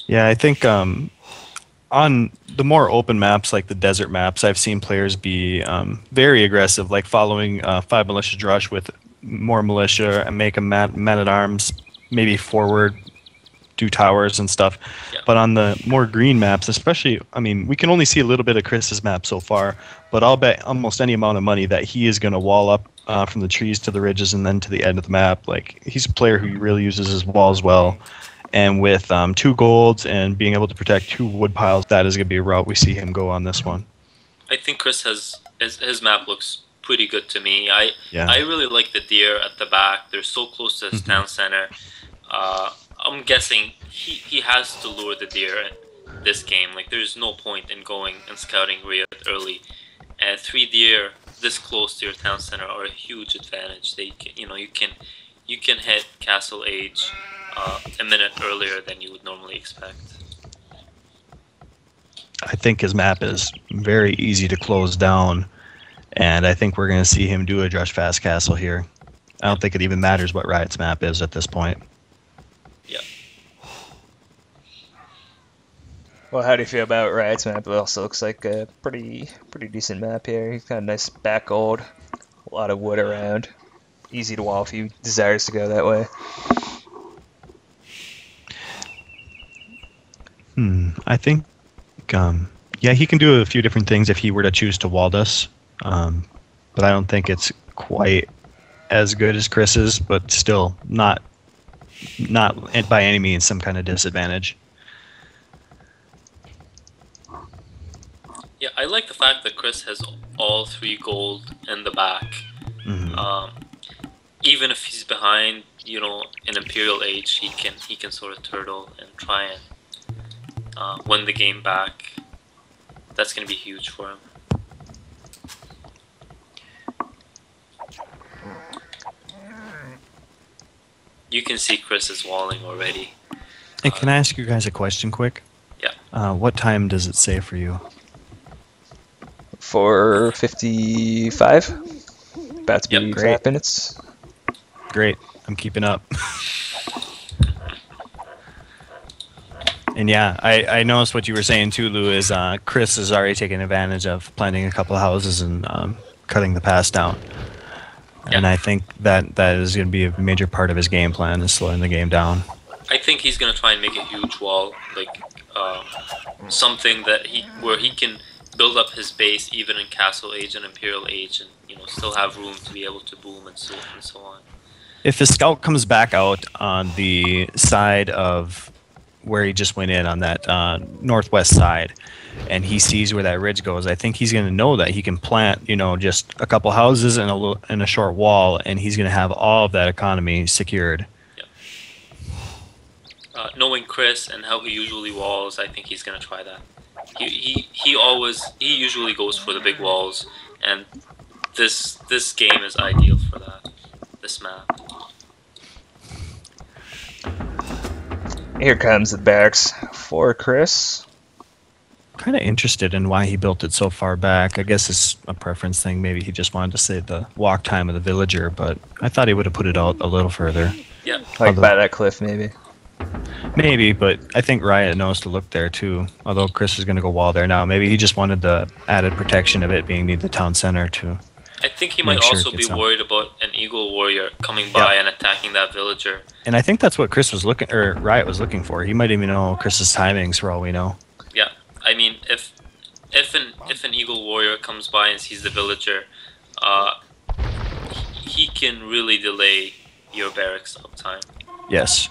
Yeah, I think on the more open maps, like the desert maps, I've seen players be very aggressive, like following five militia drush with more militia and make a man at arms, maybe forward, do towers and stuff. Yeah. But on the more green maps, especially, I mean, we can only see a little bit of Chris's map so far, but I'll bet almost any amount of money that he is going to wall up from the trees to the ridges and then to the end of the map. Like, he's a player who really uses his walls well. And with two golds and being able to protect two wood piles, that is going to be a route we see him go on this one. I think Chris has his map looks pretty good to me. I Yeah. I really like the deer at the back. They're so close to his town center. I'm guessing he has to lure the deer this game. Like, there's no point in going and scouting RiuT early. And 3 deer this close to your town center are a huge advantage. They can, you can hit Castle Age a minute earlier than you would normally expect. I think his map is very easy to close down, and I think we're going to see him do a Drush Fast Castle here. I don't think it even matters what RiuT's map is at this point. Yeah. Well, how do you feel about RiuT's map? It also looks like a pretty decent map here. He's got a nice back gold, a lot of wood around. Easy to wall if he desires to go that way. I think, yeah, he can do a few different things if he were to choose to wall us, but I don't think it's quite as good as Chris's, but still not by any means some kind of disadvantage. Yeah, I like the fact that Chris has all 3 gold in the back. Even if he's behind, in Imperial Age, he can sort of turtle and try and win the game back. That's going to be huge for him. You can see Chris is walling already. Hey, can I ask you guys a question quick? Yeah. What time does it say for you? 4:55. About to be Yep. 5 minutes. Great, I'm keeping up. And yeah, I noticed what you were saying too, Lou, is Chris is already taking advantage of planting a couple of houses and cutting the pass down. Yeah. And I think that is going to be a major part of his game plan, is slowing the game down. I think he's going to try and make a huge wall, like something that where he can build up his base even in Castle Age and Imperial Age, and still have room to be able to boom and so on. If the scout comes back out on the side of where he just went in on that northwest side, and he sees where that ridge goes, I think he's going to know that he can plant, just a couple houses and a short wall, and he's going to have all of that economy secured. Yeah. Knowing Chris and how he usually walls, I think he's going to try that. He usually goes for the big walls, and this game is ideal for that. This map. Here comes the barracks for Chris. Kind of interested in why he built it so far back. I guess it's a preference thing. Maybe he just wanted to save the walk time of the villager, but I thought he would have put it out a little further. Yeah. Like by that cliff, maybe. Maybe, but I think RiuT knows to look there too. Although Chris is going to go wall there now. Maybe he just wanted the added protection of it being near the town center too. I think he might also be worried about an Eagle Warrior coming by and attacking that villager. And I think that's what Chris was looking, or RiuT was looking for. He might even know Chris's timings for all we know. Yeah, I mean, if an Eagle Warrior comes by and sees the villager, he can really delay your barracks uptime. Yes.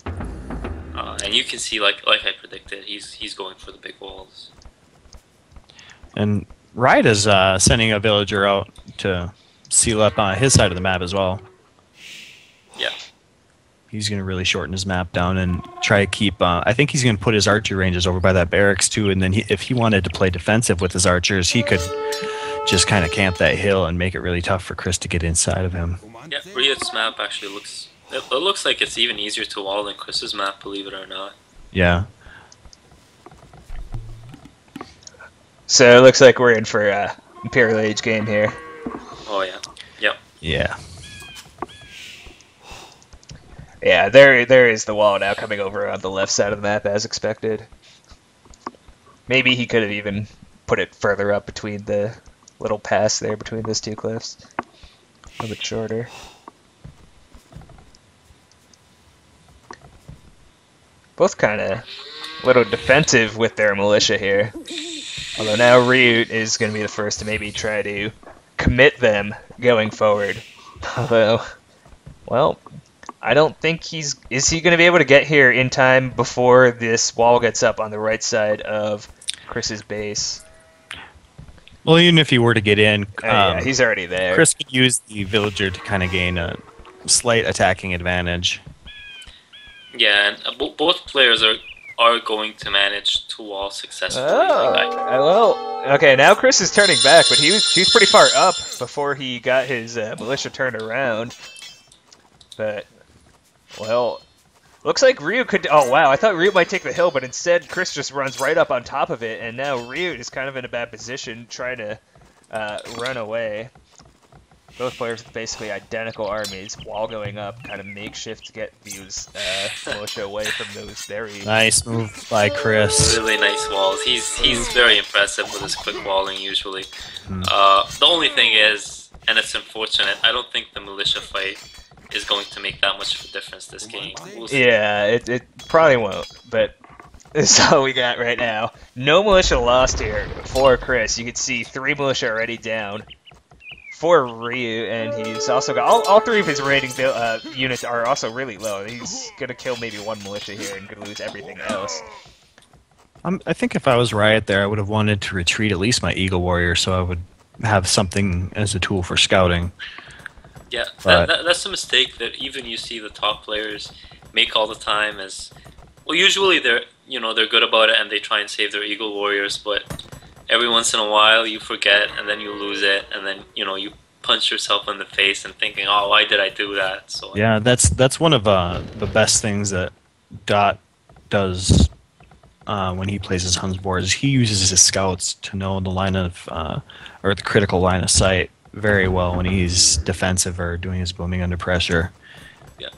And you can see, like I predicted, he's going for the big walls. And RiuT is sending a villager out to seal up his side of the map as well. Yeah. He's going to really shorten his map down and try to keep... I think he's going to put his archer ranges over by that barracks too, and then if he wanted to play defensive with his archers, he could just kind of camp that hill and make it really tough for Chris to get inside of him. Yeah, RiuT's map actually looks... It looks like it's even easier to wall than Chris's map, believe it or not. Yeah. So it looks like we're in for a Imperial Age game here. Oh yeah. Yep. Yeah. Yeah, there is the wall now coming over on the left side of the map as expected. Maybe he could have even put it further up between the little pass there between those two cliffs. A little bit shorter. Both kind of a little defensive with their militia here. Although now RiuT is going to be the first to maybe try to commit them going forward. Although, well, I don't think is he going to be able to get here in time before this wall gets up on the right side of Chris's base? Well, even if he were to get in, Yeah, he's already there. Chris could use the villager to kind of gain a slight attacking advantage. Yeah, and both players are going to manage to wall successfully. Well, okay, now Chris is turning back, but he's pretty far up before he got his militia turned around. But, well, looks like RiuT could... Oh, wow, I thought RiuT might take the hill, but instead Chris just runs right up on top of it, and now RiuT is kind of in a bad position trying to run away. Both players with basically identical armies, wall going up, kind of makeshift to get these militia away from those very... Nice move by Chris. Really nice walls. He's very impressive with his quick walling usually. The only thing is, and it's unfortunate, I don't think the militia fight is going to make that much of a difference this game. We'll see. Yeah, it probably won't, but this is all we got right now. No militia lost here for Chris. You can see 3 militia already down for RiuT, and he's also got all 3 of his raiding units are also really low. He's gonna kill maybe 1 militia here and could lose everything else. I think if I was RiuT there, I would have wanted to retreat at least my Eagle Warrior, so I would have something as a tool for scouting. Yeah, that's a mistake that even you see the top players make all the time. Is well, usually they're good about it and they try and save their Eagle Warriors, but every once in a while you forget and then you lose it, and then you punch yourself in the face and thinking, oh, why did I do that? So yeah, that's one of the best things that Dot does when he plays his Huns board is he uses his scouts to know the line of or the critical line of sight very well when he's defensive or doing his booming under pressure. Yeah,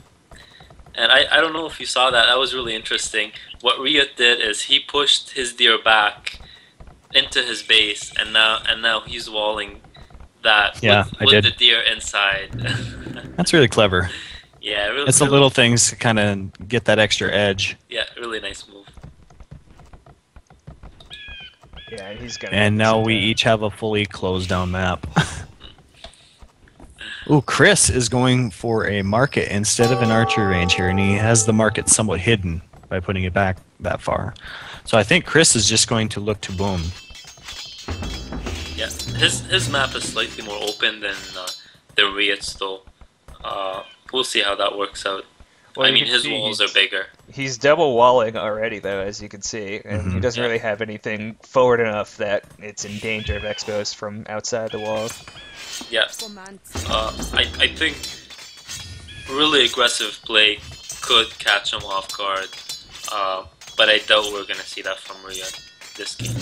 and I don't know if you saw that. That was really interesting. What RiuT did is he pushed his deer back into his base, and now he's walling that with the deer inside. That's really clever. Yeah, really. It's the little things to kind of get that extra edge. Yeah, really nice move. Yeah, and he's gonna. And now we each have a fully closed down map. Ooh, Chris is going for a market instead of an archery range here, and he has the market somewhat hidden by putting it back that far. So I think Chris is just going to look to boom. Yeah, his map is slightly more open than RiuT's though. We'll see how that works out. Well, I mean, his walls are bigger. He's double walling already, though, as you can see, and he doesn't really have anything forward enough that it's in danger of expos from outside the walls. Yeah, I think really aggressive play could catch him off guard, but I doubt we're going to see that from RiuT this game.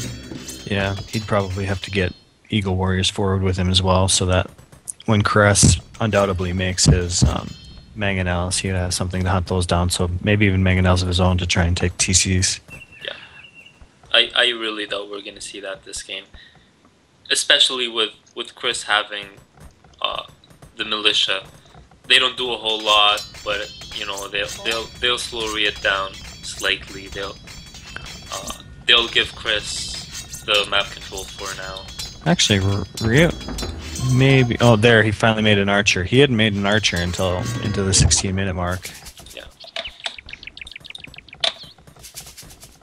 Yeah, he'd probably have to get Eagle Warriors forward with him as well, so that when Cress undoubtedly makes his mangonels, he'd have something to hunt those down, so maybe even mangonels of his own to try and take TCs. Yeah, I really doubt we're going to see that this game. Especially with Chris having the militia, they don't do a whole lot, but they'll slow RiuT down slightly. They'll give Chris the map control for now. Actually, RiuT maybe. Oh, there he finally made an archer. He hadn't made an archer until into the 16-minute mark. Yeah.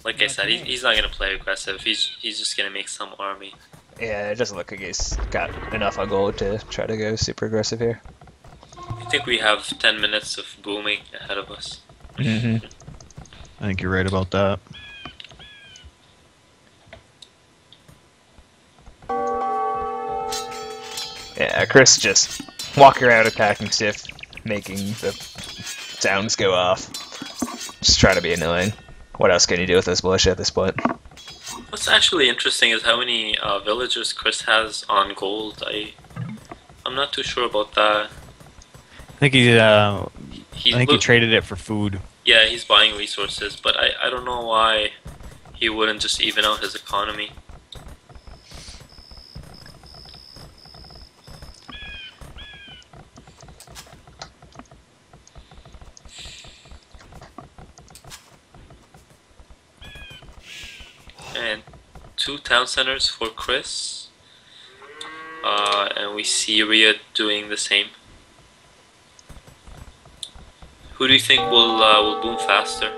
Like I said, he's not gonna play aggressive. He's just gonna make some army. Yeah, it doesn't look like he's got enough on gold to try to go super aggressive here. I think we have 10 minutes of booming ahead of us. I think you're right about that. Yeah, Chris just walking around attacking stiff, making the sounds go off. Just trying to be annoying. What else can you do with this militia at this point? What's actually interesting is how many villagers Chris has on gold. I'm not too sure about that. I think I think he traded it for food. Yeah, he's buying resources, but I don't know why he wouldn't just even out his economy. And 2 town centers for Chris. And we see RiuT doing the same. Who do you think will boom faster?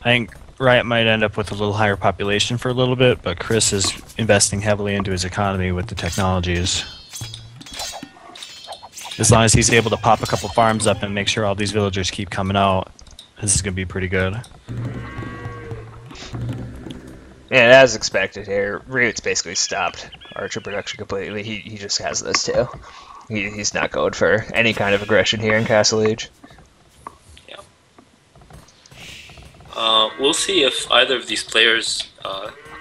I think RiuT might end up with a little higher population for a little bit, but Chris is investing heavily into his economy with the technologies. As long as he's able to pop a couple farms up and make sure all these villagers keep coming out, this is going to be pretty good. And as expected here, RiuT's basically stopped archer production completely. He just has this too. He's not going for any kind of aggression here in Castle Age. Yeah. We'll see if either of these players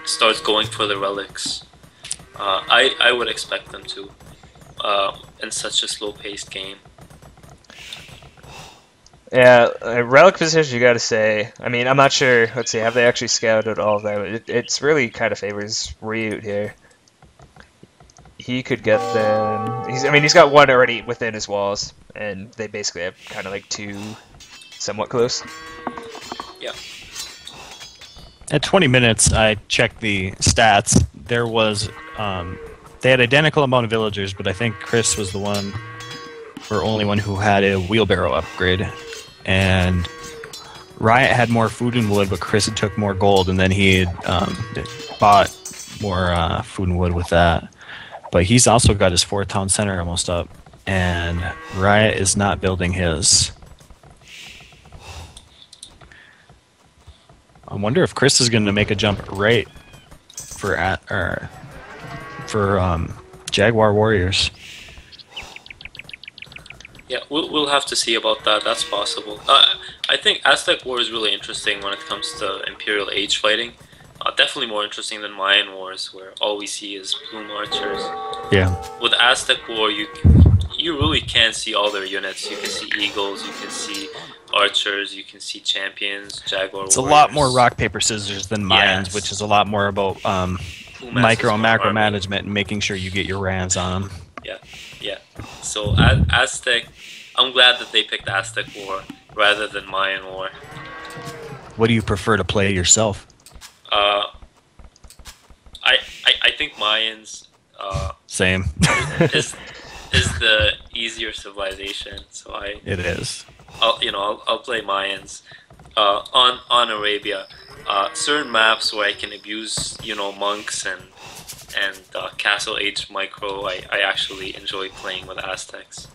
starts going for the relics. I would expect them to in such a slow-paced game. Yeah, relic position, you gotta say. I mean, I'm not sure. Let's see, have they actually scouted all of them? It's really kind of favors RiuT here. He could get them. He's got one already within his walls, and they basically have kind of like 2 somewhat close. Yeah. At 20 minutes, I checked the stats. There was, they had identical amount of villagers, but I think Chris was the one, or only one who had a wheelbarrow upgrade. And RiuT had more food and wood, but Chris had took more gold, and then he had bought more food and wood with that. But he's also got his 4th town center almost up, and RiuT is not building his. I wonder if Chris is going to make a jump right for Jaguar Warriors. Yeah, we'll have to see about that. That's possible. I think Aztec War is really interesting when it comes to Imperial Age fighting. Definitely more interesting than Mayan Wars, where all we see is plume archers. Yeah. With Aztec War, you really can see all their units. You can see eagles, you can see archers, you can see champions, Jaguar It's warriors. a lot more rock, paper, scissors than Mayans, Yes. which is a lot more about micro and macro management and making sure you get your Rams on them. Yeah. So Aztec, I'm glad that they picked Aztec War rather than Mayan War. What do you prefer to play yourself? I think Mayans Same. is the easier civilization. So It is. I'll play Mayans on Arabia. Certain maps where I can abuse monks and Castle Age micro, I actually enjoy playing with Aztecs.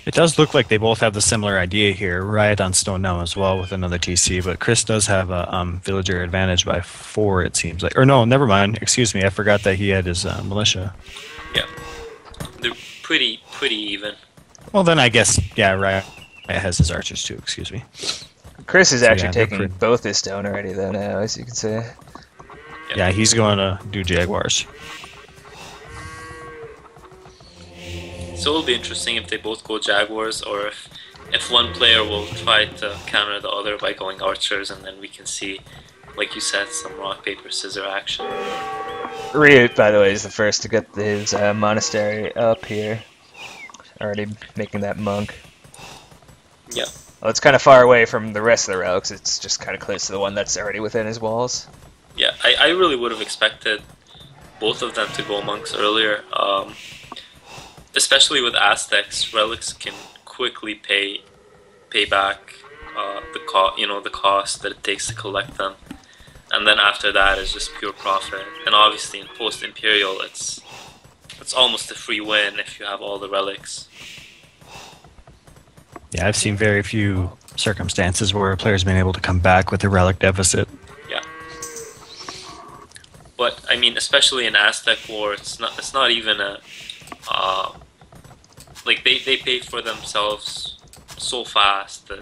It does look like they both have the similar idea here. RiuT on stone now as well with another TC, but Chris does have a villager advantage by 4, it seems like. Or no, never mind. Excuse me, I forgot that he had his militia. Yeah, they're pretty even. Well, then I guess, yeah, RiuT has his archers too, excuse me. Chris is So, actually yeah, taking both his stone already, though, now, as you can see. Yeah, he's going to do Jaguars. So it'll be interesting if they both go Jaguars, or if one player will try to counter the other by going archers, and then we can see, like you said, some rock, paper, scissor action. RiuT, by the way, is the first to get his monastery up here. Already making that monk. Yeah. Well, it's kind of far away from the rest of the relics. It's just kind of close to the one that's already within his walls. Yeah, I really would have expected both of them to go monks earlier. Especially with Aztecs, relics can quickly pay back the cost that it takes to collect them, and then after that is just pure profit. And obviously, in post-imperial, it's almost a free win if you have all the relics. Yeah, I've seen very few circumstances where a player's been able to come back with a relic deficit. Yeah. But I mean, especially in Aztec War, it's not even a like they pay for themselves so fast that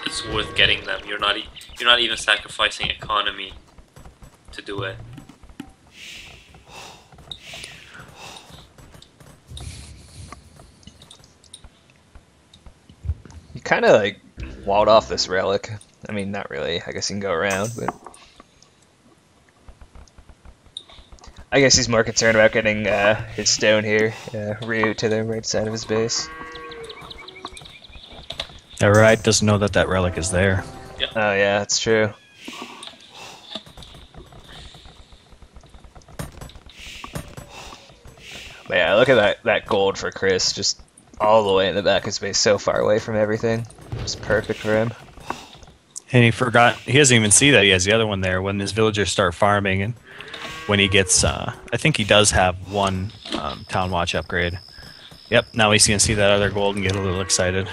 it's worth getting them. You're not even sacrificing economy to do it. kind of like walled off this relic. I mean, not really. I guess he can go around, but I guess he's more concerned about getting his stone here, RiuT to the right side of his base. Yeah, right. Doesn't know that that relic is there. Yep. Oh yeah, that's true. But yeah, look at that gold for Chris, just all the way in the back of his base, so far away from everything. Just perfect for him. And he forgot. He doesn't even see that he has the other one there. When his villagers start farming, and when he gets, I think he does have one town watch upgrade. Yep. Now he's gonna see that other gold and get a little excited.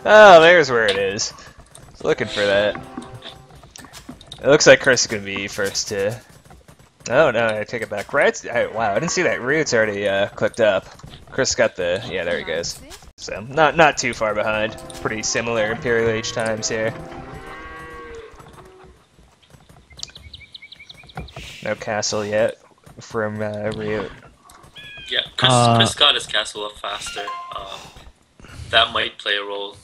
Oh, there's where it is. I was looking for that. It looks like Chris is gonna be first to. Oh no, I take it back. Right? Wow, I didn't see that. RiuT's already clicked up. Chris got the. Yeah, there he goes. So not too far behind. Pretty similar Imperial Age times here. No castle yet from RiuT. Yeah, Chris got his castle up faster. That might play a role.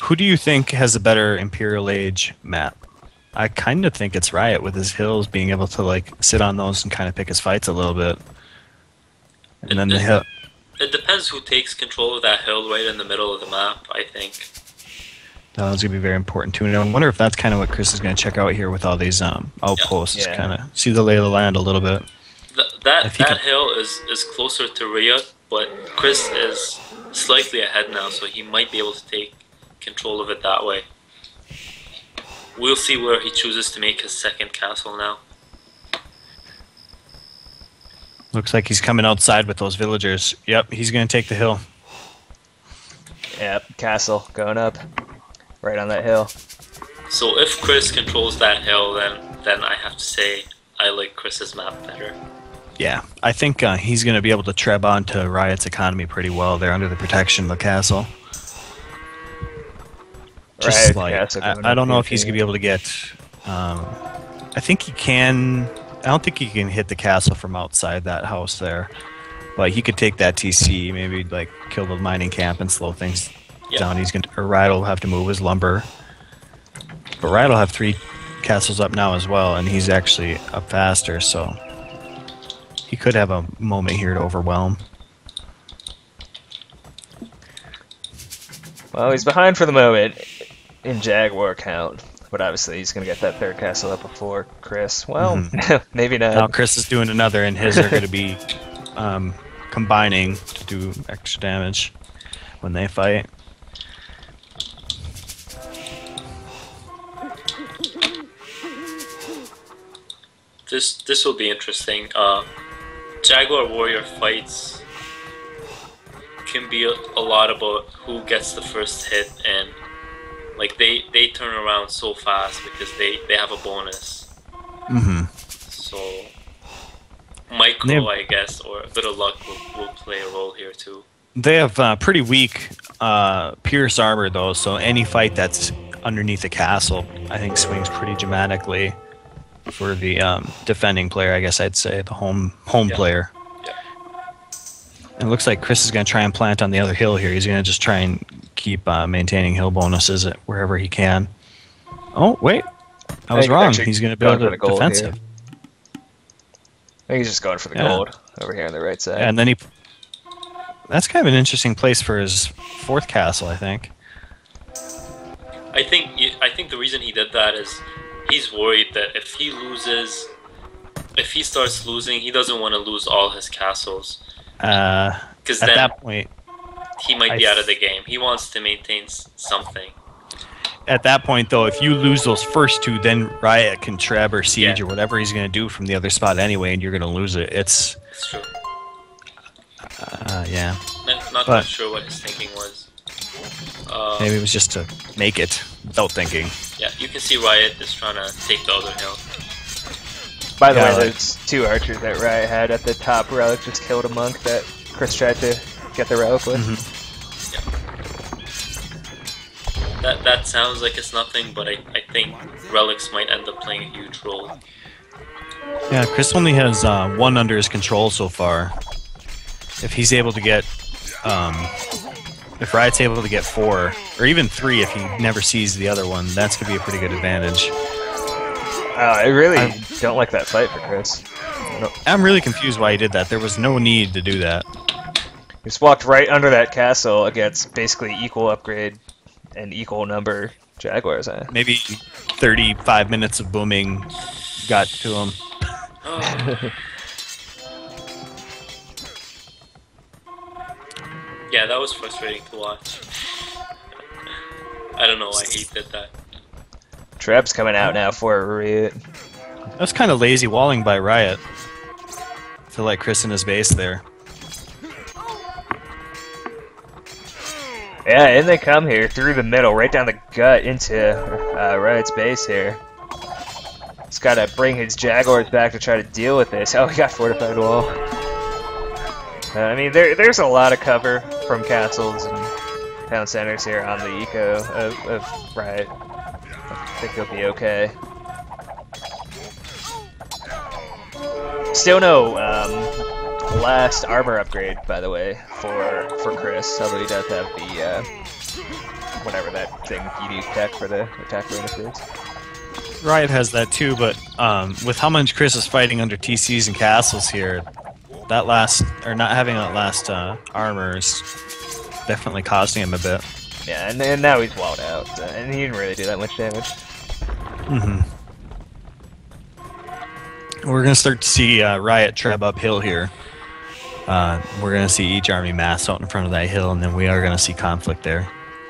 Who do you think has a better Imperial Age map? I kind of think it's RiuT with his hills, being able to like sit on those and kind of pick his fights a little bit. And then the hill. It depends who takes control of that hill right in the middle of the map, I think. That one's gonna be very important too. And I wonder if that's kind of what Chris is gonna check out here with all these outposts. Yeah. Kind of see the lay of the land a little bit. That hill is closer to RiuT, but Chris is slightly ahead now, so he might be able to take control of it that way. We'll see where he chooses to make his second castle now. Looks like he's coming outside with those villagers. Yep, he's gonna take the hill. Yep, castle going up, right on that hill. So if Chris controls that hill, then I have to say I like Chris's map better. Yeah, I think he's gonna be able to treb onto RiuT's economy pretty well. They're under the protection of the castle. Just I don't know if he's gonna be able to get. I think he can. I don't think he can hit the castle from outside that house there, but he could take that TC, maybe like kill the mining camp and slow things down. He's gonna, or RiuT will have to move his lumber, but RiuT will have 3 castles up now as well, and he's actually up faster, so he could have a moment here to overwhelm. Well, he's behind for the moment in Jaguar count, but obviously he's going to get that 3rd castle up before Chris. Well, maybe not. Now Chris is doing another, and his are going to be combining to do extra damage when they fight. This will be interesting. Jaguar Warrior fights can be a lot about who gets the first hit, and like they turn around so fast because they have a bonus. So micro, I guess, or a bit of luck will play a role here too. They have pretty weak pierce armor though, so any fight that's underneath a castle, I think, swings pretty dramatically for the defending player. I guess I'd say the home player. It looks like Chris is going to try and plant on the other hill here. He's going to just try and keep maintaining hill bonuses wherever he can. Oh, wait. I was wrong. He's going to build a defensive. I think he's just going for the gold over here on the right side. And then that's kind of an interesting place for his 4th castle, I think. I think the reason he did that is he's worried that if he starts losing, he doesn't want to lose all his castles. Because at that point, he might be out of the game. He wants to maintain something. At that point, though, if you lose those first 2, then RiuT can treb or siege or whatever he's going to do from the other spot anyway, and you're going to lose it. It's true. Yeah. Not quite sure what his thinking was. Maybe it was just to make it without thinking. Yeah, you can see RiuT is trying to take the other hill. By the way, those 2 archers that RiuT had at the top relic just killed a monk that Chris tried to get the relic with. That sounds like it's nothing, but I think relics might end up playing a huge role. Yeah, Chris only has 1 under his control so far. If he's able to get If Riot's able to get 4, or even 3 if he never sees the other one, that's going to be a pretty good advantage. I really don't like that fight for Chris. I'm really confused why he did that. There was no need to do that. He just walked right under that castle against basically equal upgrade and equal number Jaguars. Maybe 35 minutes of booming got to him. Yeah, that was frustrating to watch. I don't know why he did that. Treb's coming out now for RiuT. That's kind of lazy walling by RiuT to let Chris in his base there. Yeah, and they come here through the middle, right down the gut into RiuT's base here. He's got to bring his Jaguars back to try to deal with this. Oh, he got fortified wall. I mean, there's a lot of cover from castles and town centers here on the eco of RiuT. I think he'll be okay. Still no last armor upgrade, by the way, for Chris, although he does have the whatever that thing unique tech for the attack bonus is. RiuT has that too, but with how much Chris is fighting under TCs and castles here, that last, or not having that last armor is definitely costing him a bit. Yeah, and now he's walled out, and he didn't really do that much damage. We're going to start to see RiuT Treb uphill here. We're going to see each army mass out in front of that hill, and then we are going to see conflict there.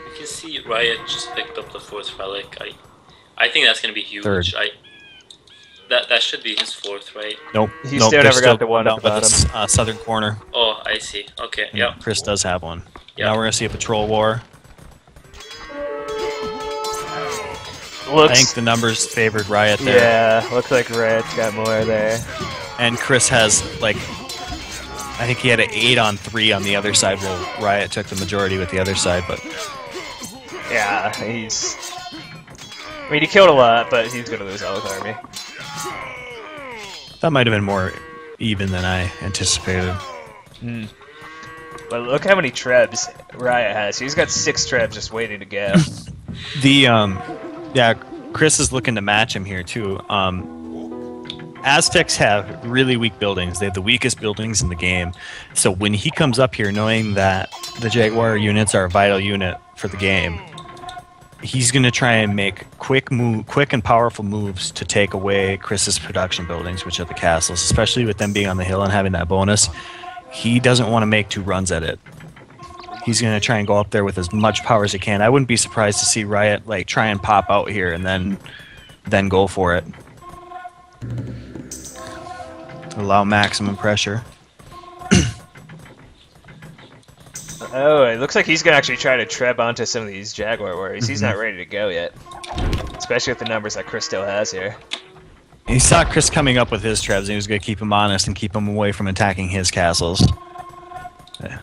You can see RiuT just picked up the 4th relic. I think that's going to be huge. 3rd. That should be his 4th, right? Nope. He still never got the one down at the by the bottom. southern corner. Oh, I see. Okay, yeah. Chris does have one. Yep. Now we're going to see a patrol war. I think the numbers favored RiuT there. Yeah, looks like RiuT's got more there. And Chris has, like, I think he had an 8 on 3 on the other side, while RiuT took the majority with the other side, but... Yeah, he's... I mean, he killed a lot, but he's gonna lose all his army. That might have been more even than I anticipated. But look how many Trebs RiuT has. He's got 6 Trebs just waiting to go. Yeah, Chris is looking to match him here, too. Aztecs have really weak buildings. They have the weakest buildings in the game. So when he comes up here knowing that the Jaguar units are a vital unit for the game, he's going to try and make quick and powerful moves to take away Chris's production buildings, which are the castles, especially with them being on the hill and having that bonus. He doesn't want to make 2 runs at it. He's going to try and go up there with as much power as he can. I wouldn't be surprised to see RiuT like try and pop out here and then go for it. Allow maximum pressure. Oh, it looks like he's gonna actually try to treb onto some of these Jaguar warriors. He's not ready to go yet, especially with the numbers that Chris still has here. He saw Chris coming up with his trebs, and he was going to keep him honest and keep him away from attacking his castles. Yeah.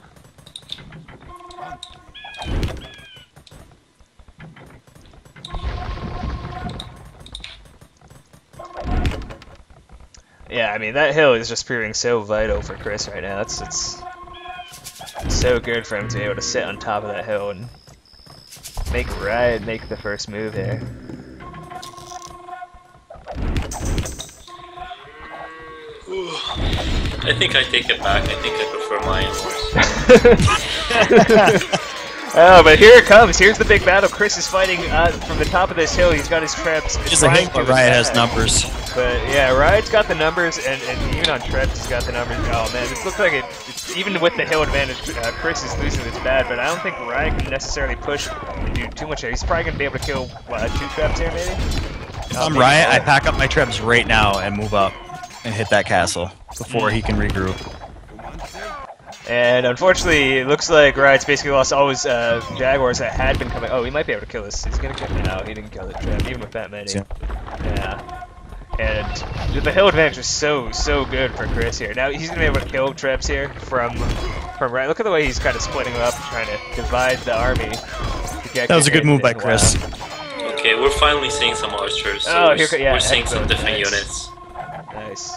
Yeah, I mean, that hill is just proving so vital for Chris right now. It's so good for him to be able to sit on top of that hill and make RiuT make the first move here. I think I take it back. I think I prefer my horse. Oh, but here it comes. Here's the big battle. Chris is fighting from the top of this hill. He's got his trebs. Just a hit, but RiuT has numbers. But yeah, RiuT's got the numbers, and even on trebs, he's got the numbers. Oh man, this looks like it's even with the hill advantage, Chris is losing. It's bad, but I don't think RiuT can necessarily push and do too much. He's probably gonna be able to kill 2 trebs here, maybe. If I'm RiuT, I pack up my trebs right now and move up and hit that castle before he can regroup. And unfortunately, it looks like RiuT's basically lost all his Jaguars that had been coming. Oh, he might be able to kill this. He's gonna kill. No, he didn't kill the trap, even with that many. Yeah. And the hill advantage is so good for Chris here. Now he's gonna be able to kill trebs here from RiuT. Look at the way he's kind of splitting them up, trying to divide the army. That was a good move by Chris. Okay, we're finally seeing some archers. So we're seeing some different units. Nice.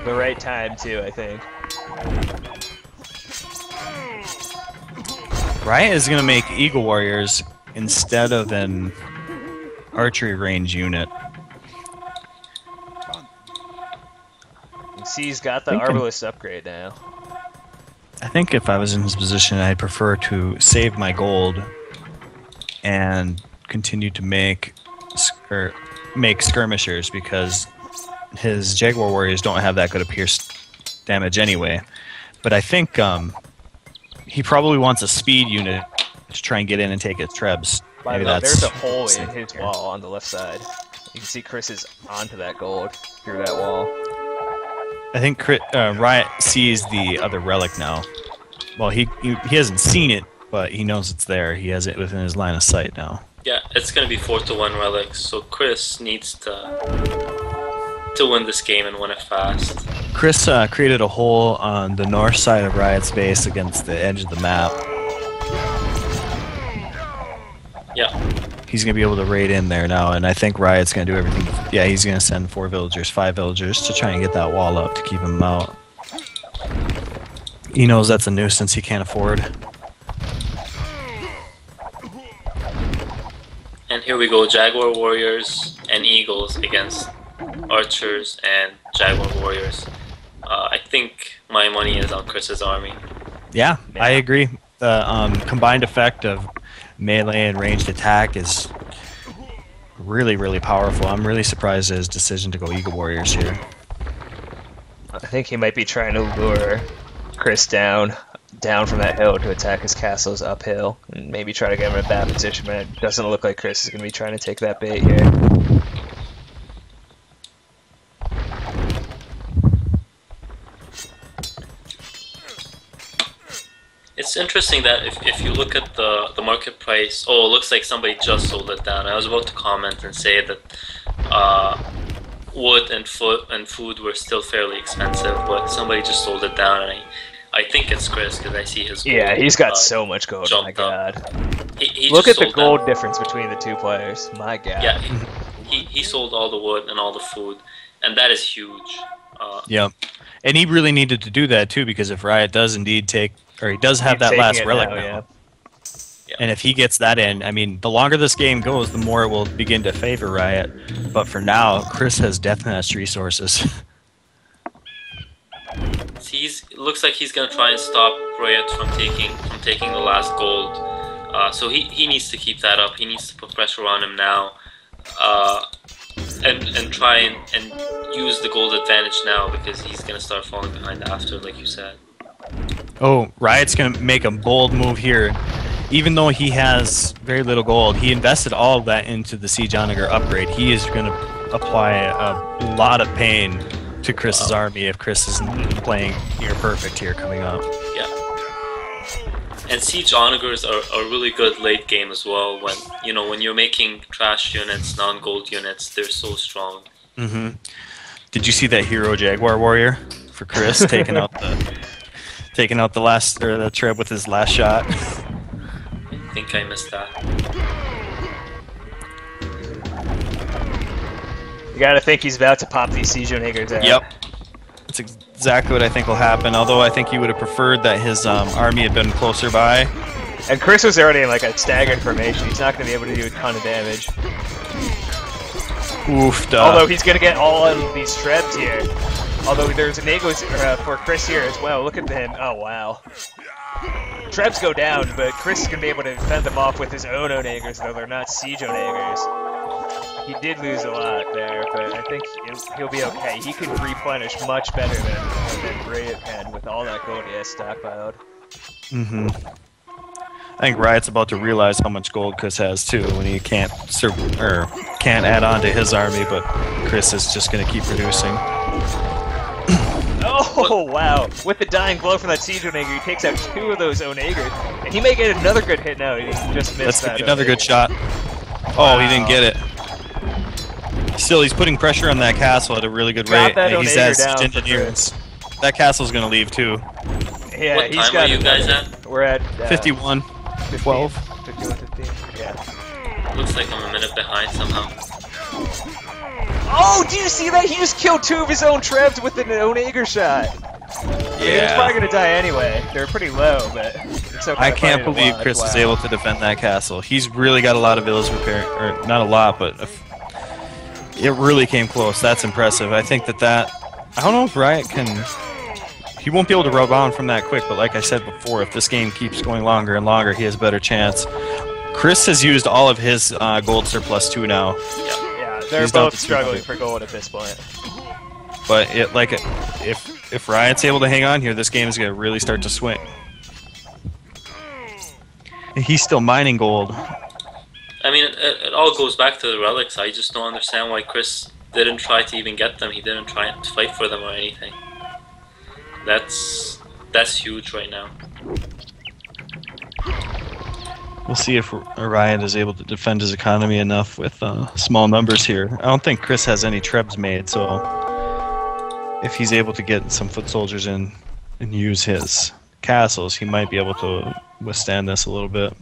The right time too, I think. Riot is gonna make Eagle Warriors instead of an archery range unit. You see, he's got the Thinking- Arbalist upgrade now. I think if I was in his position, I'd prefer to save my gold and continue to make skirmishers, because his Jaguar Warriors don't have that good a pierce damage anyway. But I think he probably wants a speed unit to try and get in and take its trebs. By Maybe the way, that's there's a hole in his wall on the left side. You can see Chris is onto that gold through that wall. I think Riot sees the other relic now. Well, he hasn't seen it, but he knows it's there. He has it within his line of sight now. Yeah, it's gonna be 4-1 relics, so Chris needs to win this game and win it fast. Chris created a hole on the north side of Riot's base against the edge of the map. Yeah. He's going to be able to raid in there now, and I think Riot's going to do everything. Yeah, he's going to send 4 villagers, 5 villagers to try and get that wall up to keep him out. He knows that's a nuisance he can't afford. And here we go, Jaguar Warriors and Eagles against Archers and Jaguar Warriors. I think my money is on Chris's army. Yeah, I agree. The combined effect of melee and ranged attack is really, really powerful. I'm really surprised at his decision to go Eagle Warriors here. I think he might be trying to lure Chris down from that hill to attack his castles uphill, and maybe try to get him in a bad position, but it doesn't look like Chris is going to be trying to take that bait here. It's interesting that if you look at the market price, oh, it looks like somebody just sold it down. I was about to comment and say that wood and food were still fairly expensive, but somebody just sold it down, and I think it's Chris because I see his gold. Yeah, he's got so much gold, oh my jumped up. god. He Look just at the sold gold down. difference between the two players, my god. Yeah, he sold all the wood and all the food, and that is huge. Yep. And he really needed to do that too, because if Riot does indeed take, or he does have He's that last taking it relic now, now, Yeah. and if he gets that in, I mean, the longer this game goes, the more it will begin to favor Riot. But for now, Chris has death match resources. It looks like he's gonna try and stop RiuT from taking the last gold. So he needs to keep that up. He needs to put pressure on him now, and try and use the gold advantage now, because he's gonna start falling behind after, like you said. Oh, Riot's going to make a bold move here. Even though he has very little gold, he invested all of that into the Siege Onager upgrade. He is going to apply a lot of pain to Chris's army if Chris isn't playing near perfect here coming up. Yeah. And Siege Onagers are really good late game as well. When you're making trash units, non-gold units, they're so strong. Mm-hmm. Did you see that hero Jaguar Warrior for Chris taking out the last, or the trib with his last shot? I think I missed that. You gotta think he's about to pop these Siege Onagers out. Yep. That's exactly what I think will happen, although I think he would have preferred that his army had been closer by. And Chris was already in like a staggered formation. He's not gonna be able to do a ton of damage. Oof, Although he's gonna get all of these trebs here. Although there's an Eagles for Chris here as well. Look at him. Oh wow. Trebs go down, but Chris is gonna be able to fend them off with his own Onagers, though they're not Siege Onagers. He did lose a lot there, but I think he'll be okay. He can replenish much better than RiuT can with all that gold he has stockpiled. Mm-hmm. I think Riot's about to realize how much gold Chris has too, when he can't add on to his army, but Chris is just going to keep producing. Oh wow! With the dying blow from that Siege Onager, he takes out 2 of those Onagers, and he may get another good hit now. He just missed That's that. another good shot. Wow. Oh, he didn't get it. Still, he's putting pressure on that castle at a really good Drop rate. that He's Onager as down for engineers. That castle's going to leave too. Yeah, What he's time got are you guys another. at? We're at 51, 12. 51, 15. Yeah. Looks like I'm a minute behind somehow. Oh, do you see that? He just killed 2 of his own trebs with an Onager shot. He was probably gonna die anyway. They were pretty low, but it's okay. I can't believe Chris is able to defend that castle. He's really got a lot of villas repair, or not a lot, but it really came close. That's impressive. I think that I don't know if RiuT can. He won't be able to rebound from that quick, but like I said before, if this game keeps going longer and longer, he has a better chance. Chris has used all of his gold surplus too now. Yeah, they're both struggling for gold at this point. But if RiuT's able to hang on here, this game is going to really start to swing. He's still mining gold. I mean, it all goes back to the relics. I just don't understand why Chris didn't try to even get them. He didn't try to fight for them or anything. That's huge right now. We'll see if RiuT is able to defend his economy enough with small numbers here. I don't think Chris has any trebs made, so if he's able to get some foot soldiers in and use his castles, he might be able to withstand this a little bit.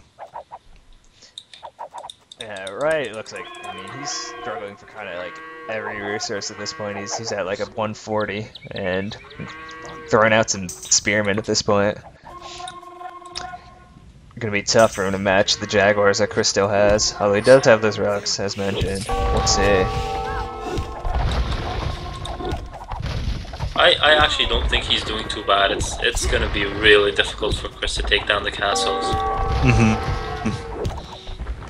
Yeah, RiuT looks like, I mean, he's struggling for kind of like every resource at this point. He's at like a 140 and throwing out some spearmen at this point. Gonna be tough for him to match the Jaguars that Chris still has. Although he does have those relics, as mentioned. We'll see. I actually don't think he's doing too bad. It's gonna be really difficult for Chris to take down the castles.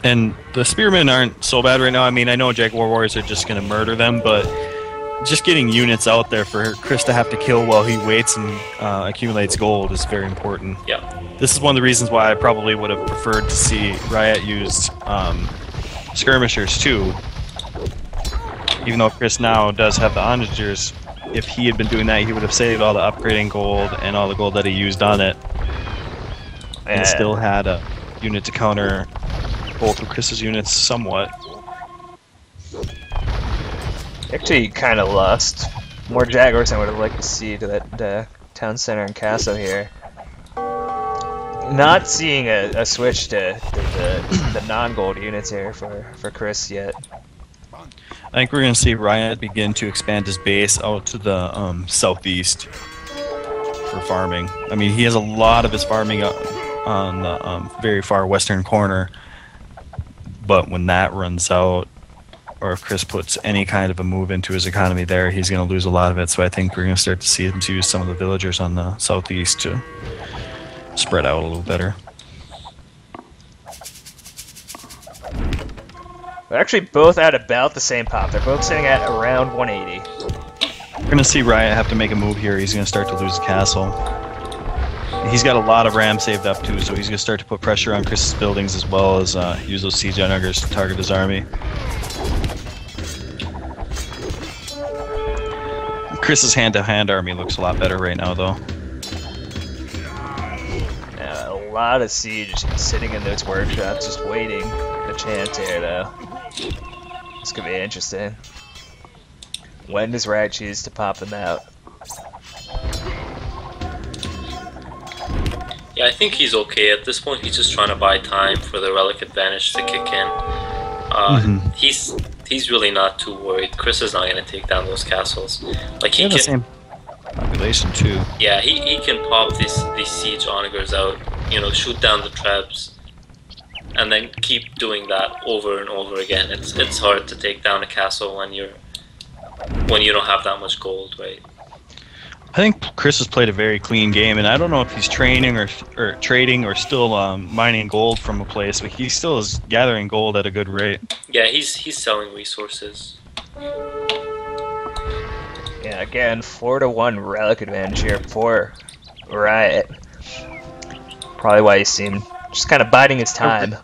And the spearmen aren't so bad right now. I mean, I know Jaguar Warriors are just gonna murder them, but just getting units out there for Chris to have to kill while he waits and accumulates gold is very important. Yeah. This is one of the reasons why I probably would have preferred to see RiuT use skirmishers too. Even though Chris now does have the onagers, if he had been doing that, he would have saved all the upgrading gold and all the gold that he used on it, and still had a unit to counter both of Chris's units somewhat. Actually, kind of lost more Jaguars than I would have liked to see to that town center and castle here. Not seeing a switch to the non-gold units here for Chris yet. I think we're going to see RiuT begin to expand his base out to the southeast for farming. I mean, he has a lot of his farming on the very far western corner, but when that runs out, or if Chris puts any kind of a move into his economy there, he's going to lose a lot of it. So I think we're going to start to see him use some of the villagers on the southeast to spread out a little better. They're actually both at about the same pop. They're both sitting at around 180. We're going to see RiuT have to make a move here. He's going to start to lose the castle. He's got a lot of rams saved up too, so he's going to start to put pressure on Chris's buildings as well as use those siege onagers to target his army. Chris's hand-to-hand army looks a lot better right now, though. Yeah, a lot of siege sitting in those workshops, just waiting a chance here, though. This could be interesting. When does RiuT choose to pop them out? Yeah, I think he's okay at this point. He's just trying to buy time for the relic advantage to kick in. He's really not too worried. Chris is not going to take down those castles. Like he can, the same population too. Yeah, he can pop these siege onagers out. You know, shoot down the trebs, and then keep doing that over and over again. It's hard to take down a castle when you don't have that much gold, right? I think Chris has played a very clean game, and I don't know if he's training or trading or still mining gold from a place, but he still is gathering gold at a good rate. Yeah, he's selling resources. Yeah, again, 4-1 relic advantage here for RiuT. Probably why he seemed just kind of biding his time.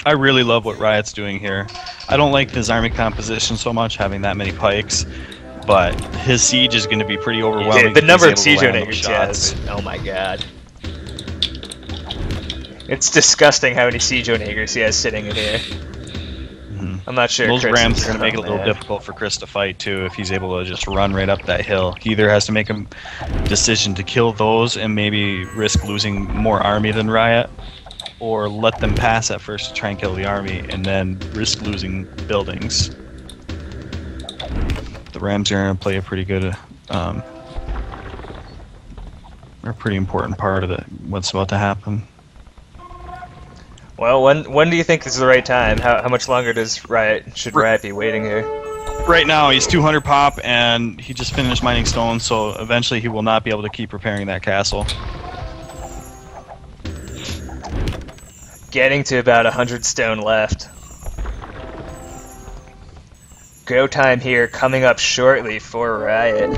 I really love what RiuT's doing here. I don't like his army composition so much, having that many pikes. But his siege is going to be pretty overwhelming. The number of siege onagers he has, oh my god. It's disgusting how many siege onagers he has sitting in here. I'm not sure. Those rams are going to make it a little difficult for Chris to fight too if he's able to just run right up that hill. He either has to make a decision to kill those and maybe risk losing more army than RiuT, or let them pass at first to try and kill the army and then risk losing buildings. The Rams are going to play a pretty good a pretty important part of what's about to happen. Well, when do you think is the right time? How much longer should Riot be waiting here? Right now, he's 200 pop, and he just finished mining stone, so eventually he will not be able to keep repairing that castle. Getting to about 100 stone left. Go time here coming up shortly for Riot.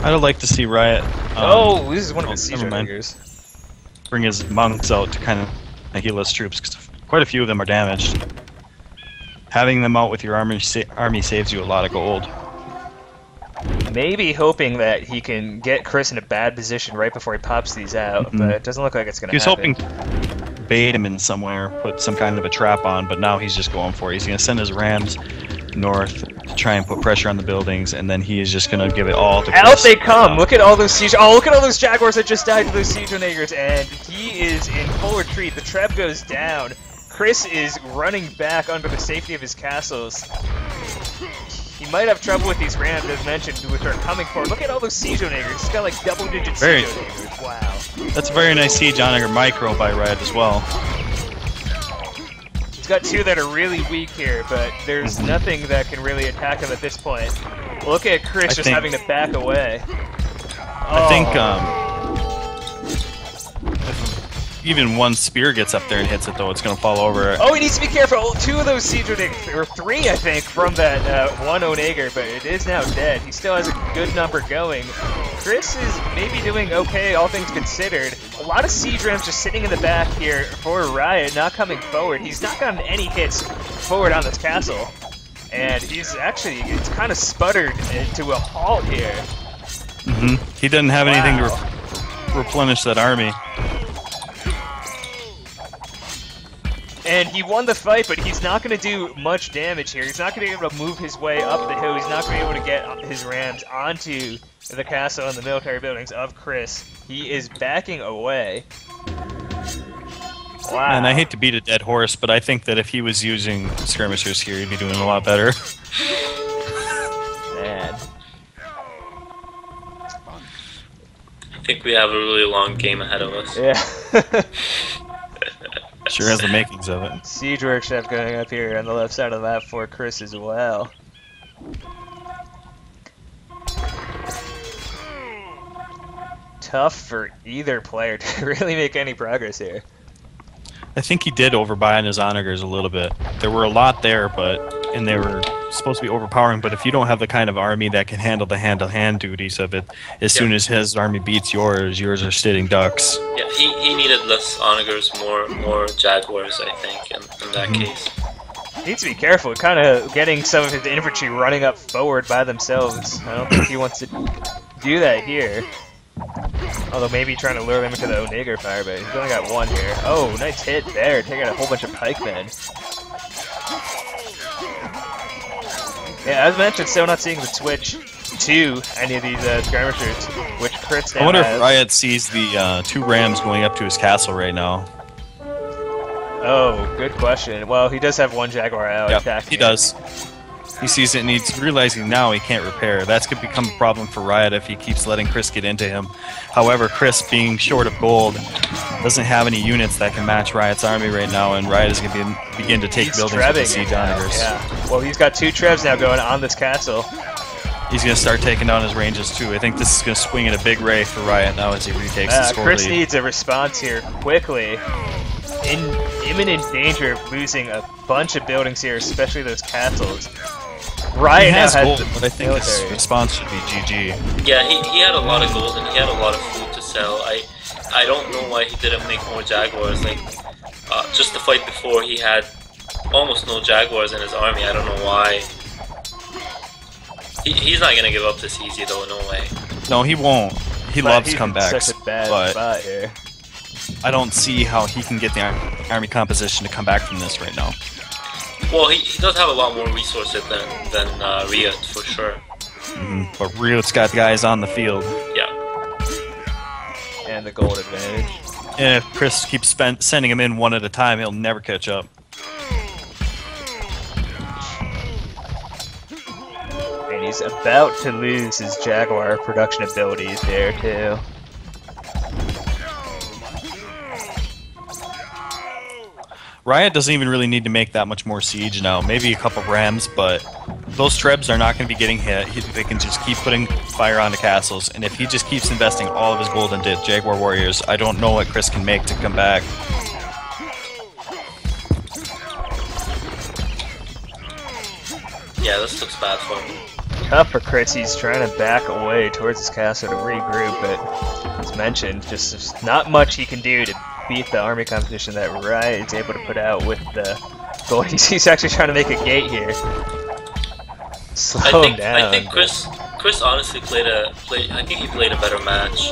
I'd like to see Riot. This is one of his siege makers. Bring his monks out to kind of heal his troops, because quite a few of them are damaged. Having them out with your army saves you a lot of gold. Maybe hoping that he can get Chris in a bad position right before he pops these out, but it doesn't look like it's going to happen. He was hoping bait him in somewhere, put some kind of a trap on, but now he's just going for it. He's going to send his rams north to try and put pressure on the buildings, and then he is just going to give it all to Chris. Out they come! Look at all those siege... Oh, look at all those jaguars that just died to those siege onagers, and he is in full retreat. The trap goes down. Chris is running back under the safety of his castles. He might have trouble with these rams, as mentioned, which are coming forward. Look at all those siege onagers. He's got like double-digit siege onagers. Wow. That's a very nice siege onager micro by Riot as well. He's got two that are really weak here, but there's nothing that can really attack him at this point. Look at Chris having to back away. I think if even one spear gets up there and hits it, though, it's going to fall over. Oh, he needs to be careful. Two of those siege onagers, or three, I think, from that one onager, but it is now dead. He still has a good number going. Chris is maybe doing okay, all things considered. A lot of siege rams just sitting in the back here for Riot, not coming forward. He's not gotten any hits forward on this castle. And he's it's kind of sputtered to a halt here. He doesn't have anything to replenish that army. And he won the fight, but he's not going to do much damage here. He's not going to be able to move his way up the hill. He's not going to be able to get his rams onto the castle and the military buildings of Chris. He is backing away. Wow. And I hate to beat a dead horse, but I think that if he was using skirmishers here, he'd be doing a lot better. Man. I think we have a really long game ahead of us. Yeah. Sure has the makings of it. Siege Workshop going up here on the left side of the map for Chris as well. Tough for either player to really make any progress here. I think he did overbuy on his onagers a little bit. There were a lot there, and they were supposed to be overpowering, but if you don't have the kind of army that can handle the hand-to-hand duties of it, as soon as his army beats yours are sitting ducks. Yeah, he needed less onagers, more jaguars, I think, in that case. Needs to be careful, kind of getting some of his infantry running up forward by themselves. I don't think he wants to do that here. Although maybe trying to lure them into the onager fire, but he's only got one here. Oh, nice hit there, taking a whole bunch of pikemen. Yeah, as mentioned, still not seeing the switch to any of these skirmishers, which Chris now I wonder has. if Riot sees the two rams going up to his castle right now. Oh, good question. Well, he does have one jaguar out attacking. He does. He sees it and he's realizing now he can't repair. That's going to become a problem for Riot if he keeps letting Chris get into him. However, Chris, being short of gold, doesn't have any units that can match Riot's army right now, and Riot is going to begin to take buildings with the siege onagers. Yeah. Well, he's got two trebs now going on this castle. He's going to start taking down his ranges too. I think this is going to swing in a big ray for Riot now as he retakes the score Chris lead. needs a response here quickly. In imminent danger of losing a bunch of buildings here, especially those castles. Riot has now gold, has but I think his response should be GG. Yeah, he had a lot of gold and he had a lot of food to sell. I don't know why he didn't make more jaguars. Like, just the fight before, he had almost no jaguars in his army. I don't know why. He's not gonna give up this easy though. No way. No, he won't. He loves he's comebacks, in such a bad but spot here. I don't see how he can get the army composition to come back from this right now. Well, he does have a lot more resources than RiuT for sure. But RiuT's got guys on the field. Yeah. And the gold advantage. And if Chris keeps sending him in one at a time, he'll never catch up. And he's about to lose his jaguar production abilities there too. Riot doesn't even really need to make that much more siege now. Maybe a couple rams, but those trebs are not going to be getting hit. They can just keep putting fire onto castles, and if he just keeps investing all of his gold into Jaguar Warriors, I don't know what Chris can make to come back. Yeah, this looks bad for him. Tough for Chris. He's trying to back away towards his castle to regroup, but as mentioned, just there's not much he can do to beat the army competition that Riot is able to put out with the gold. He's actually trying to make a gate here. Slow him down. I think Chris honestly played a better match,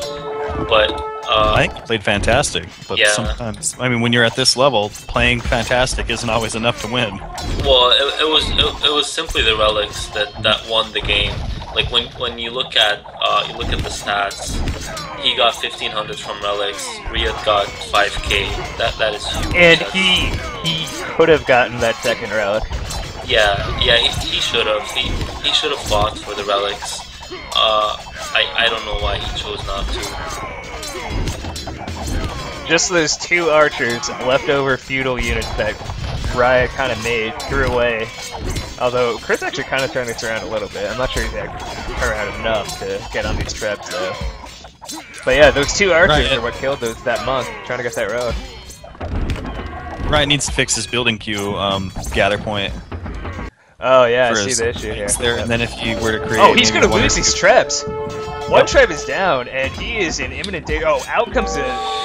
but I think he played fantastic, but yeah. sometimes, I mean, when you're at this level, playing fantastic isn't always enough to win. Well, it was simply the relics that won the game. Like when you look at the stats, he got 1500 from relics. RiuT got 5k. That is huge. And he could have gotten that second relic. Yeah, he should have. He should have fought for the relics. I don't know why he chose not to. Just those two archers, leftover feudal units that Riot kind of made, threw away. Although Chris actually kind of turned this around a little bit. I'm not sure he's actually turned around enough to get on these traps though. But yeah, those two archers are what killed that monk trying to get that relic. Riot needs to fix his building queue gather point. Oh yeah, I see the issue here. There, and then if you were to create, oh, he's gonna lose these traps. One trap is down, and he is in imminent danger. Oh, out comes the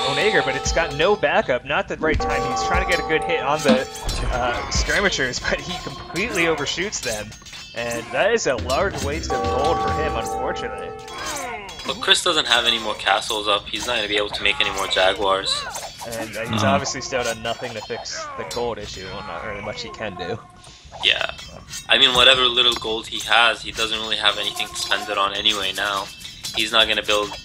Onager, but it's got no backup. Not the right time. He's trying to get a good hit on the skirmishers, but he completely overshoots them. And that is a large waste of gold for him, unfortunately. But Chris doesn't have any more castles up. He's not going to be able to make any more Jaguars. And he's obviously still done nothing to fix the gold issue. Well, not really much he can do. Yeah. I mean, whatever little gold he has, he doesn't really have anything to spend it on anyway now. He's not going to build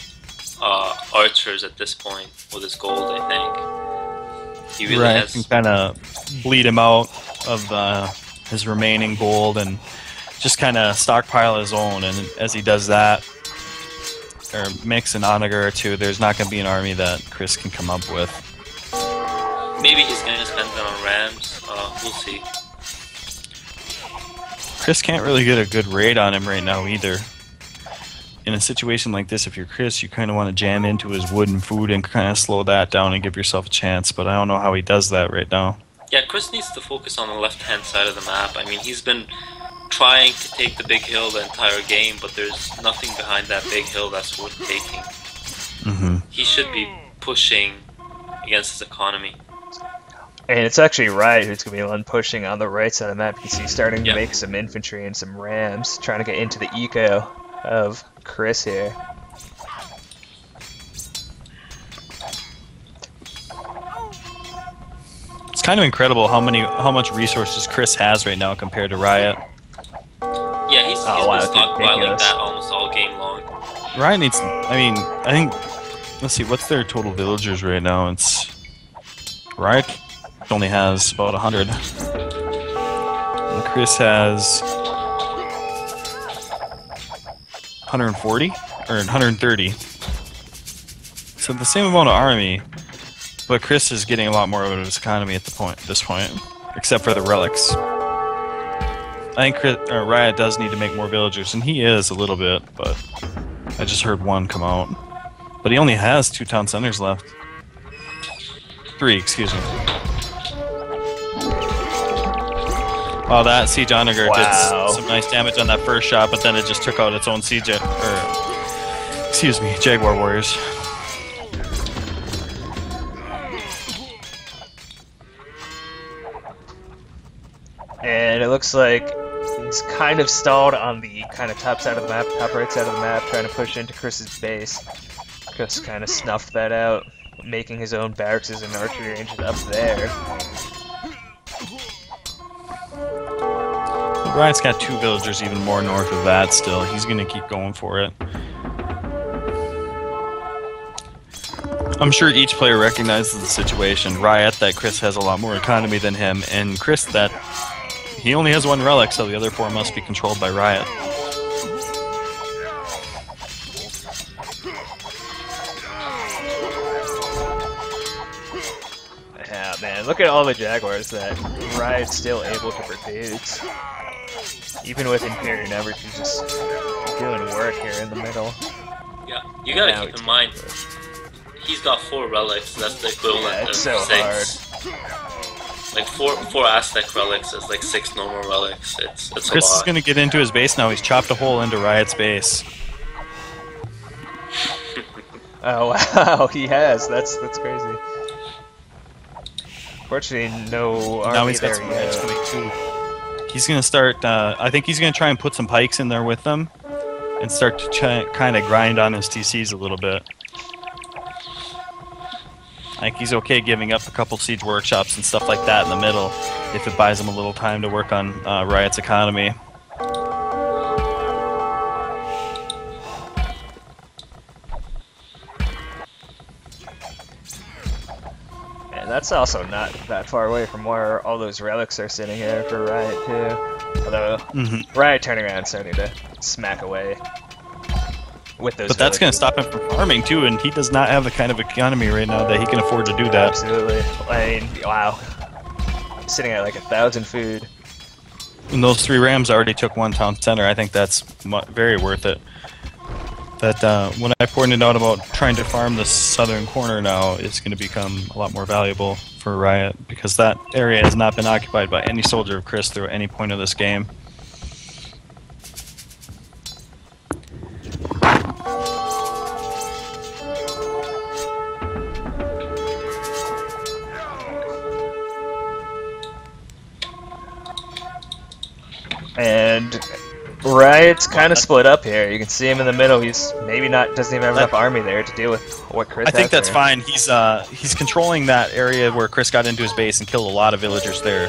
archers at this point with his gold, I think. He really has... can kind of bleed him out of his remaining gold and just kind of stockpile his own, and as he does that, or mix an onager or two, there's not going to be an army that Chris can come up with. Maybe he's going to spend it on rams. We'll see. Chris can't really get a good raid on him right now either. In a situation like this, if you're Chris, you kind of want to jam into his wood and food and kind of slow that down and give yourself a chance, but I don't know how he does that right now. Yeah, Chris needs to focus on the left-hand side of the map. I mean, he's been trying to take the big hill the entire game, but there's nothing behind that big hill that's worth taking. He should be pushing against his economy. And it's actually Riot who's going to be the one pushing on the right side of the map. You can see starting to make some infantry and some rams, trying to get into the eco of Chris here. It's kind of incredible how much resources Chris has right now compared to Riot. Yeah, he's been stockpiling that almost all game long. Riot needs, I think, let's see, what's their total villagers right now? It's, Riot only has about 100. And Chris has 140 or 130. So the same amount of army, but Chris is getting a lot more of his economy at this point, except for the relics. I think Riot does need to make more villagers, and he is a little bit, but I just heard one come out. But he only has 2 town centers left. 3, excuse me. Wow, that siege onager did some nice damage on that first shot, but then it just took out its own siege, Jaguar Warriors. And it looks like he's kind of stalled on the kind of top side of the map, top right side of the map, trying to push into Chris's base. Chris kind of snuffed that out, making his own barracks and archery ranges up there. Riot's got 2 villagers even more north of that still. He's going to keep going for it. I'm sure each player recognizes the situation. Riot, that Chris has a lot more economy than him, and Chris, that he only has 1 relic, so the other 4 must be controlled by Riot. Yeah, man, And look at all the Jaguars that RiuT's still able to produce. Even with inferior numbers, he's just doing work here in the middle. Yeah, you gotta keep in mind, he's got 4 relics, that's the equivalent of so 6. Like 4 Aztec relics is like 6 normal relics. It's a lot. Chris is gonna get into his base now. He's chopped a hole into RiuT's base. Oh wow, he has. That's crazy. Fortunately, no army Now he's got there some yet. raids coming too. He's gonna start. I think he's gonna try and put some pikes in there with them, and start to kind of grind on his TCs a little bit. I think he's okay giving up a couple siege workshops and stuff like that in the middle, if it buys him a little time to work on RiuT's economy. And that's also not that far away from where all those relics are sitting here for RiuT too. Although RiuT turning around starting to smack away with those. But that's going to stop him from farming too, and he does not have the kind of economy right now that he can afford to do that. Absolutely. I mean, wow. Sitting at like 1,000 food. And those 3 rams already took 1 town center. I think that's very worth it. That when I pointed out about trying to farm the southern corner now, it's going to become a lot more valuable for RiuT, because that area has not been occupied by any soldier of Chris through any point of this game. And RiuT's kind of split up here. You can see him in the middle. He's maybe doesn't even have enough army there to deal with what Chris has. I think that's there. fine. He's controlling that area where Chris got into his base and killed a lot of villagers there.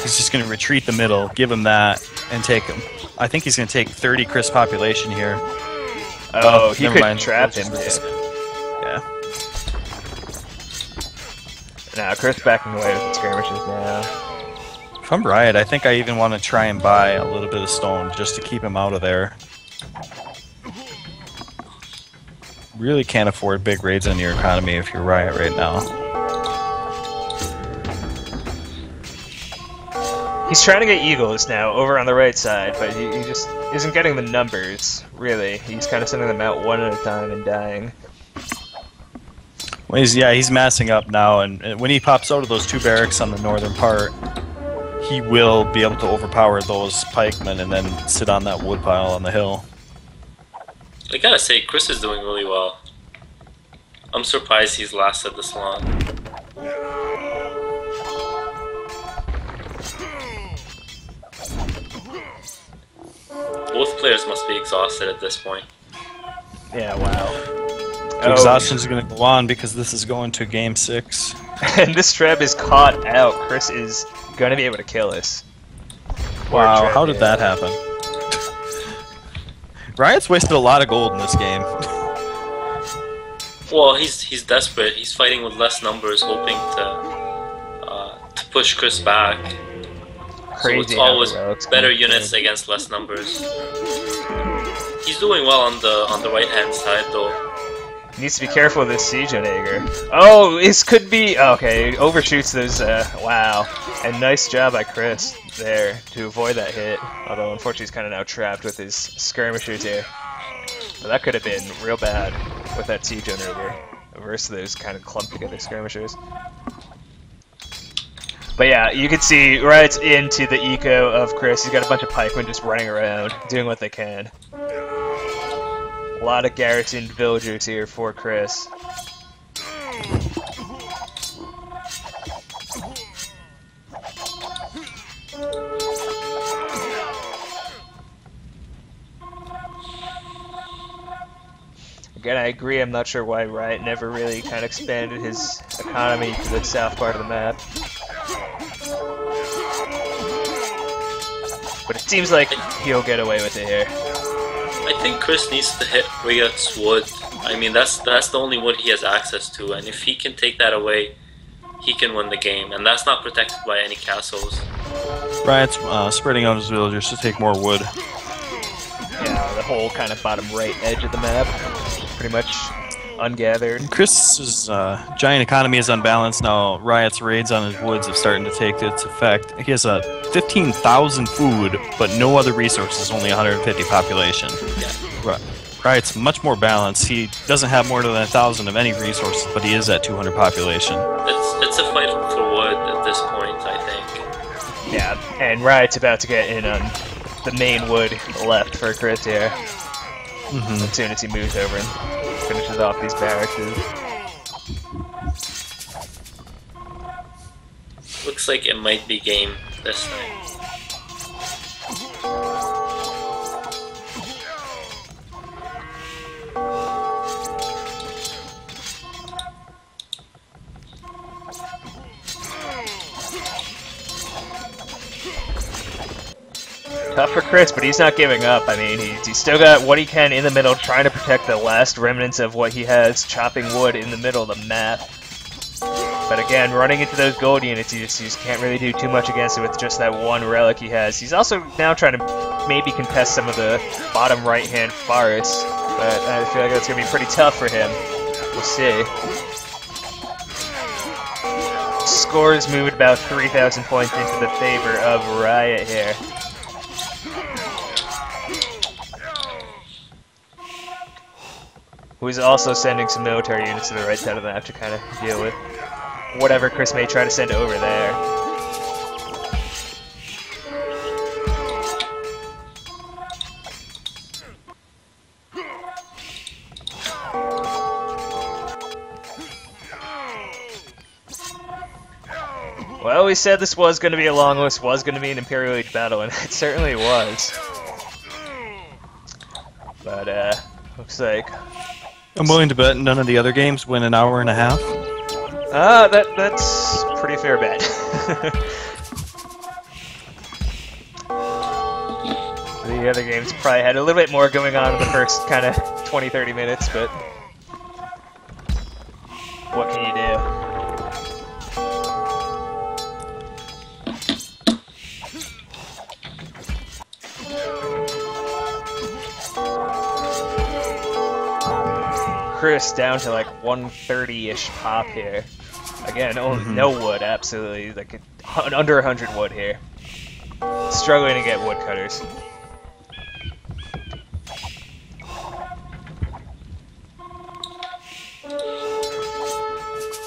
He's just going to retreat the middle, give him that, and take him. I think he's going to take 30 Chris population here. Oh, he never could mind. trap him. Yeah. Now Chris backing away with the skirmishes now. If I'm RiuT, I think I even want to try and buy a little bit of stone just to keep him out of there. Really can't afford big raids on your economy if you're RiuT right now. He's trying to get eagles now over on the right side, but he just isn't getting the numbers, really. He's kind of sending them out one at a time and dying. Well, he's massing up now, and when he pops out of those 2 barracks on the northern part, he will be able to overpower those pikemen and then sit on that woodpile on the hill. I gotta say, Chris is doing really well. I'm surprised he's lasted this long. Both players must be exhausted at this point. Yeah, wow. The exhaustion's going to go on because this is going to game 6. And this trap is caught out. Chris is going to be able to kill us. Wow, how did that happen? RiuT's wasted a lot of gold in this game. Well, he's desperate. He's fighting with less numbers, hoping to push Chris back. Crazy. So it's always better units against less numbers. He's doing well on the right hand side though. Needs to be careful with this siege Onager. Oh, this could be okay. Overshoots those. Wow, and nice job by Chris there to avoid that hit. Although unfortunately he's kind of now trapped with his skirmishers here. But that could have been real bad with that siege Onager versus those kind of clumped together skirmishers. But yeah, you can see right into the eco of Chris. He's got a bunch of pikemen just running around, doing what they can. A lot of garrisoned villagers here for Chris. Again, I agree. I'm not sure why RiuT never really kind of expanded his economy to the south part of the map. But it seems like he'll get away with it here. I think Chris needs to hit RiuT's wood. I mean, that's the only wood he has access to, and if he can take that away, he can win the game, and that's not protected by any castles. RiuT's spreading out his villagers to take more wood. Yeah, the whole kind of bottom right edge of the map. Pretty much ungathered. Chris's giant economy is unbalanced now. Riot's raids on his woods have started to take its effect. He has 15,000 food, but no other resources, only 150 population. Riot's much more balanced. He doesn't have more than 1,000 of any resources, but he is at 200 population. It's a fight for wood at this point, I think. Yeah, and Riot's about to get in on the main wood left for Chris here. As soon as he moves over and finishes off these barracks. Looks like it might be game this time. Tough for Chris, but he's not giving up. I mean, he's still got what he can in the middle, trying to protect the last remnants of what he has, chopping wood in the middle of the map. But again, running into those gold units, you just can't really do too much against it with just that one relic he has. He's also now trying to maybe contest some of the bottom right-hand forests, but I feel like that's going to be pretty tough for him. We'll see. Scores moved about 3,000 points into the favor of Riot here. Who's also sending some military units to the right side of the map to kind of deal with whatever Chris may try to send over there. Well, we said this was going to be a long list, was going to be an Imperial Age battle, and it certainly was. But, looks like... I'm willing to bet none of the other games win an hour and a half. That's pretty fair bet. The other games probably had a little bit more going on in the first kind of 20-30 minutes, but what can you do? Chris down to like 130-ish pop here. Again, no wood, absolutely. Like under 100 wood here. Struggling to get woodcutters.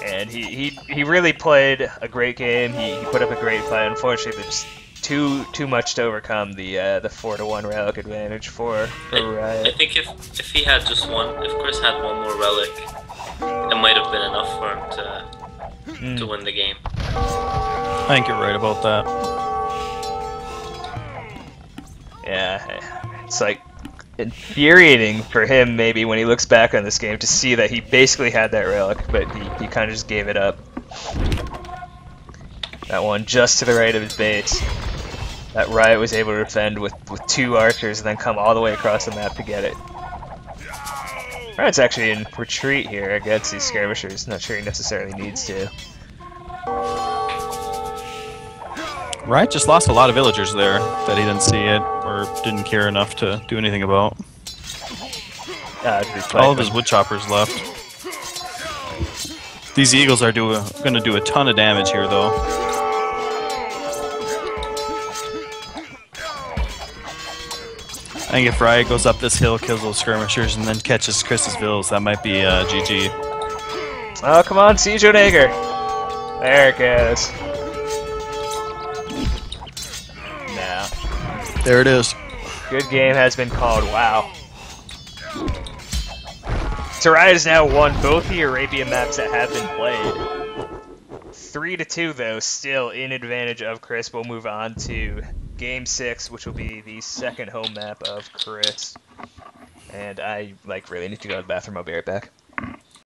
And he really played a great game. He put up a great fight. Unfortunately, there's too much to overcome the 4-to-1 relic advantage for Riot. I think if he had just one, if Chris had one more relic, it might have been enough for him to win the game. I think you're right about that. Yeah, it's like infuriating for him maybe when he looks back on this game to see that he basically had that relic, but he kind of just gave it up. That one just to the right of his base. That Riot was able to defend with 2 archers and then come all the way across the map to get it. Riot's actually in retreat here against these skirmishers. Not sure he necessarily needs to. Riot just lost a lot of villagers there that he didn't see it or didn't care enough to do anything about. All of his wood choppers left. These eagles are going to do a ton of damage here, though. I think if Riot goes up this hill, kills those skirmishers, and then catches Chris's villas, that might be GG. Oh, come on, Siege Onager! There it goes. Now. There it is. Good game has been called, wow. So Riot has now won both the Arabian maps that have been played. 3-2 though, still in advantage of Chris. We'll move on to Game 6, which will be the second home map of Chris. And I really need to go to the bathroom. I'll be right back.